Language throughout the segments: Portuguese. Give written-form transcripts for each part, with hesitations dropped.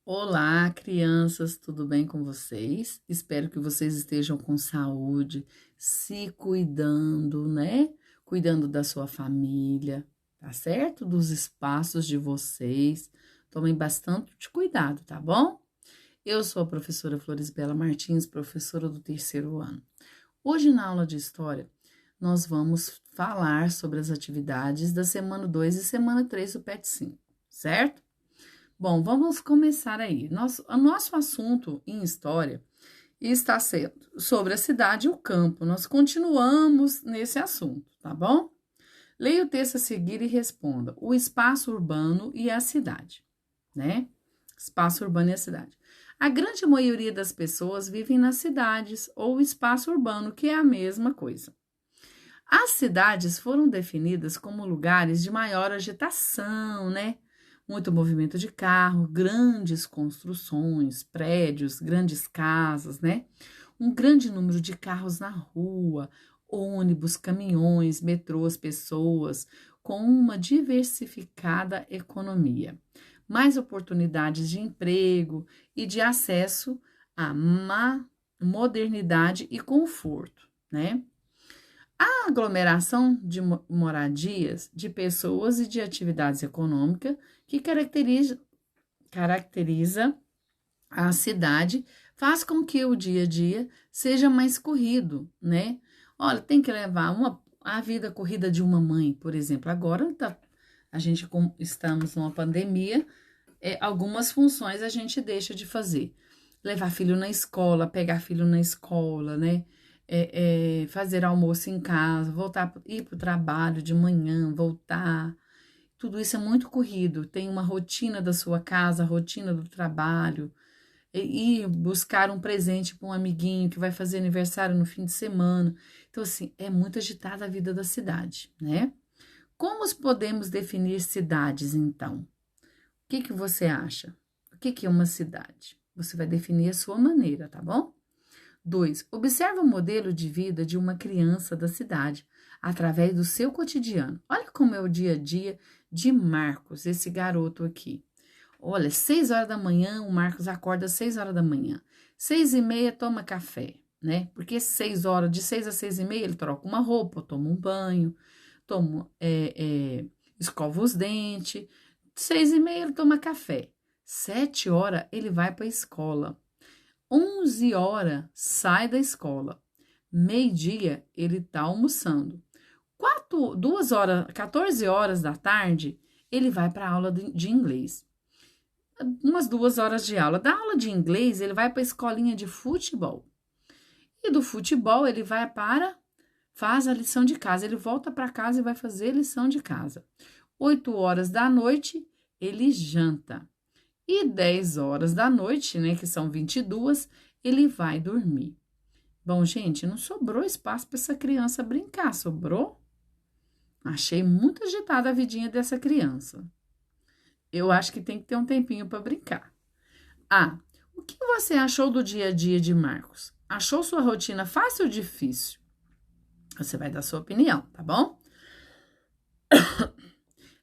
Olá, crianças, tudo bem com vocês? Espero que vocês estejam com saúde, se cuidando, né? Cuidando da sua família, tá certo? Dos espaços de vocês. Tomem bastante cuidado, tá bom? Eu sou a professora Florisbela Martins, professora do terceiro ano. Hoje, na aula de História, nós vamos falar sobre as atividades da semana 2 e semana 3 do PET 5, certo? Bom, vamos começar aí. O nosso assunto em história está sendo sobre a cidade e o campo. Nós continuamos nesse assunto, tá bom? Leia o texto a seguir e responda: o espaço urbano e a cidade, né? Espaço urbano e a cidade. A grande maioria das pessoas vivem nas cidades ou espaço urbano, que é a mesma coisa. As cidades foram definidas como lugares de maior agitação, né? Muito movimento de carro, grandes construções, prédios, grandes casas, né? Um grande número de carros na rua, ônibus, caminhões, metrôs, pessoas, com uma diversificada economia. Mais oportunidades de emprego e de acesso à modernidade e conforto, né? A aglomeração de moradias, de pessoas e de atividades econômicas que caracteriza a cidade faz com que o dia a dia seja mais corrido, né? Olha, tem que levar a vida corrida de uma mãe, por exemplo. Agora a gente estamos numa pandemia, algumas funções a gente deixa de fazer. Levar filho na escola, pegar filho na escola, né? Fazer almoço em casa, ir para o trabalho de manhã, voltar. Tudo isso é muito corrido. Tem uma rotina da sua casa, rotina do trabalho. Ir buscar um presente para um amiguinho que vai fazer aniversário no fim de semana. Então, assim, é muito agitada a vida da cidade, né? Como podemos definir cidades, então? O que você acha? O que é uma cidade? Você vai definir a sua maneira, tá bom? 2. Observe o modelo de vida de uma criança da cidade através do seu cotidiano. Olha como é o dia a dia de Marcos, esse garoto aqui. Olha, 6 horas da manhã, o Marcos acorda às 6 horas da manhã. 6h30 toma café, né? Porque 6 horas, de 6 a 6h30, ele troca uma roupa, toma um banho, toma, escova os dentes. 6h30 ele toma café. 7 horas ele vai para a escola. 11 horas sai da escola. Meio-dia ele está almoçando. 2 horas, 14 horas da tarde, ele vai para a aula de inglês. Umas 2 horas de aula. Da aula de inglês, ele vai para a escolinha de futebol. E do futebol, faz a lição de casa. Ele volta para casa e vai fazer a lição de casa. 8 horas da noite, ele janta. E 10 horas da noite, né, que são 22, ele vai dormir. Bom, gente, não sobrou espaço para essa criança brincar, sobrou? Achei muito agitada a vidinha dessa criança. Eu acho que tem que ter um tempinho para brincar. Ah, o que você achou do dia a dia de Marcos? Achou sua rotina fácil ou difícil? Você vai dar sua opinião, tá bom?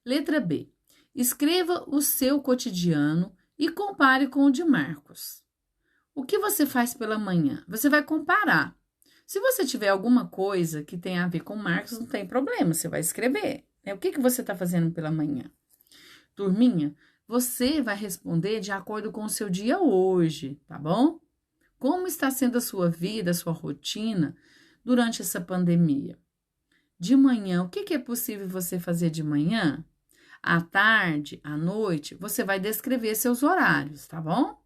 Letra B. Escreva o seu cotidiano e compare com o de Marcos. O que você faz pela manhã? Você vai comparar. Se você tiver alguma coisa que tenha a ver com Marcos, não tem problema, você vai escrever. Né? O que você está fazendo pela manhã? Turminha, você vai responder de acordo com o seu dia hoje, tá bom? Como está sendo a sua vida, a sua rotina durante essa pandemia? De manhã, o que é possível você fazer de manhã? À tarde, à noite, você vai descrever seus horários, tá bom?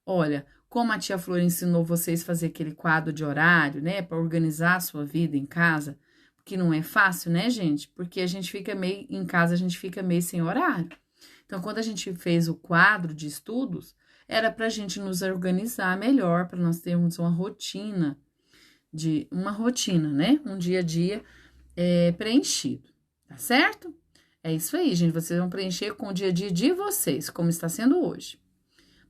Olha, como a tia Flor ensinou vocês a fazer aquele quadro de horário, né, para organizar a sua vida em casa, que não é fácil, né, gente? Porque a gente fica meio, em casa a gente fica meio sem horário. Então, quando a gente fez o quadro de estudos, era para a gente nos organizar melhor, para nós termos uma rotina, né? Um dia a dia preenchido, tá certo? É isso aí, gente. Vocês vão preencher com o dia a dia de vocês, como está sendo hoje.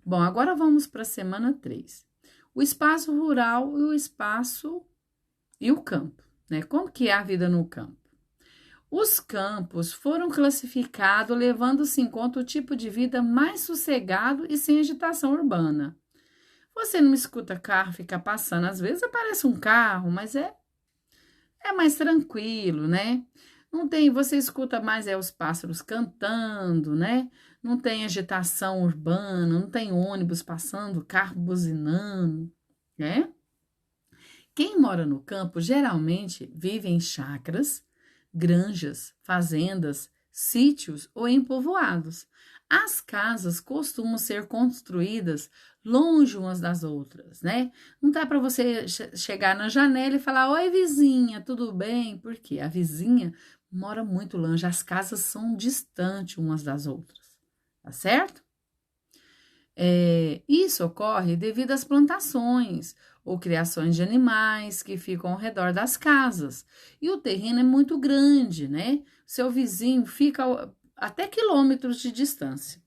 Bom, agora vamos para a semana 3. O espaço rural e o campo, né? Como que é a vida no campo? Os campos foram classificados levando-se em conta o tipo de vida mais sossegado e sem agitação urbana. Você não escuta carro ficar passando, às vezes aparece um carro, mas é mais tranquilo, né? Não tem, você escuta mais os pássaros cantando, né? Não tem agitação urbana, não tem ônibus passando, carro buzinando, né? Quem mora no campo geralmente vive em chácaras, granjas, fazendas, sítios ou em povoados. As casas costumam ser construídas longe umas das outras, né? Não dá para você chegar na janela e falar: "Oi, vizinha, tudo bem?" Porque a vizinha mora muito longe, as casas são distantes umas das outras, tá certo? Isso ocorre devido às plantações ou criações de animais que ficam ao redor das casas. E o terreno é muito grande, né? Seu vizinho fica até quilômetros de distância.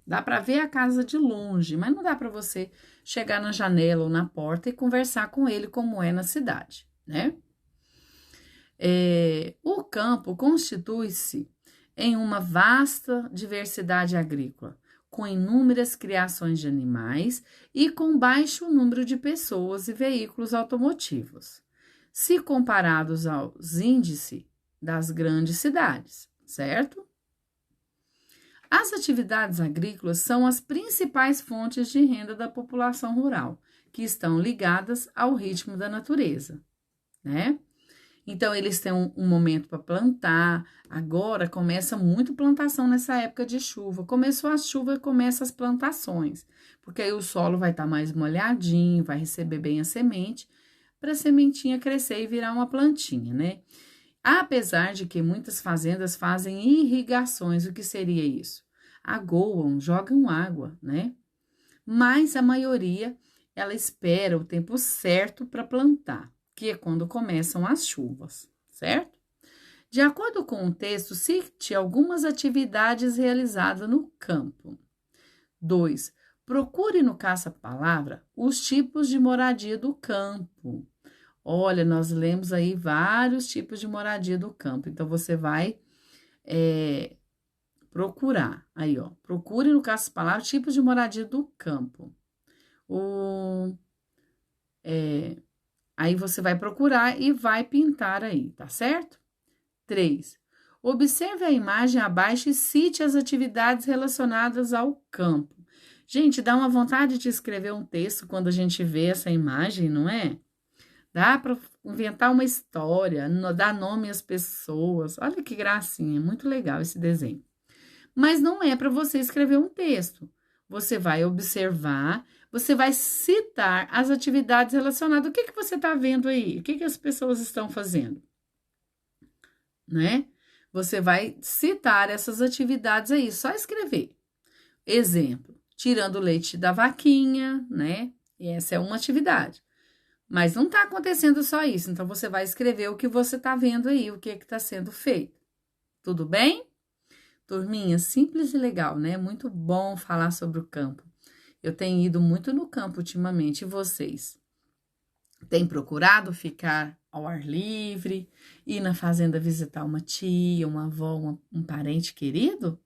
Dá para ver a casa de longe, mas não dá para você chegar na janela ou na porta e conversar com ele como é na cidade, né? O campo constitui-se em uma vasta diversidade agrícola, com inúmeras criações de animais e com baixo número de pessoas e veículos automotivos, se comparados aos índices das grandes cidades, certo? As atividades agrícolas são as principais fontes de renda da população rural, que estão ligadas ao ritmo da natureza, né? Então, eles têm um momento para plantar. Agora começa muito plantação nessa época de chuva. Começou a chuva, começa as plantações, porque aí o solo vai estar mais molhadinho, vai receber bem a semente, para a sementinha crescer e virar uma plantinha, né? Apesar de que muitas fazendas fazem irrigações, o que seria isso? Aguam, jogam água, né? Mas a maioria, ela espera o tempo certo para plantar, que é quando começam as chuvas, certo? De acordo com o texto, cite algumas atividades realizadas no campo. 2. Procure no caça-palavra os tipos de moradia do campo. Olha, nós lemos aí vários tipos de moradia do campo, então você vai procurar. Aí, ó, procure no caça-palavra tipos de moradia do campo. Aí você vai procurar e vai pintar aí, tá certo? 3. Observe a imagem abaixo e cite as atividades relacionadas ao campo. Gente, dá uma vontade de escrever um texto quando a gente vê essa imagem, não é? Dá para inventar uma história, dar nome às pessoas. Olha que gracinha, muito legal esse desenho. Mas não é para você escrever um texto. Você vai observar, você vai citar as atividades relacionadas. O que você está vendo aí? O que as pessoas estão fazendo? Né? Você vai citar essas atividades aí, só escrever. Exemplo, tirando o leite da vaquinha, né? E essa é uma atividade. Mas não está acontecendo só isso, então você vai escrever o que você está vendo aí, o que está sendo feito. Tudo bem? Turminha, simples e legal, né? Muito bom falar sobre o campo. Eu tenho ido muito no campo ultimamente, e vocês? Têm procurado ficar ao ar livre, ir na fazenda visitar uma tia, uma avó, um parente querido?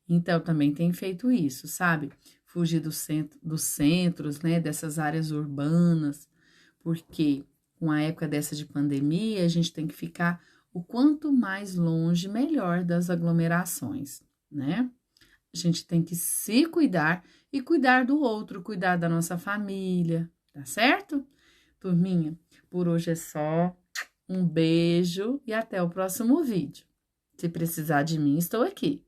Então, também tem feito isso, sabe? Fugir dos centros, né? Dessas áreas urbanas, porque com a época dessa de pandemia, a gente tem que ficar o quanto mais longe, melhor das aglomerações, né? A gente tem que se cuidar e cuidar do outro, cuidar da nossa família, tá certo? Turminha, por hoje é só. Um beijo e até o próximo vídeo. Se precisar de mim, estou aqui.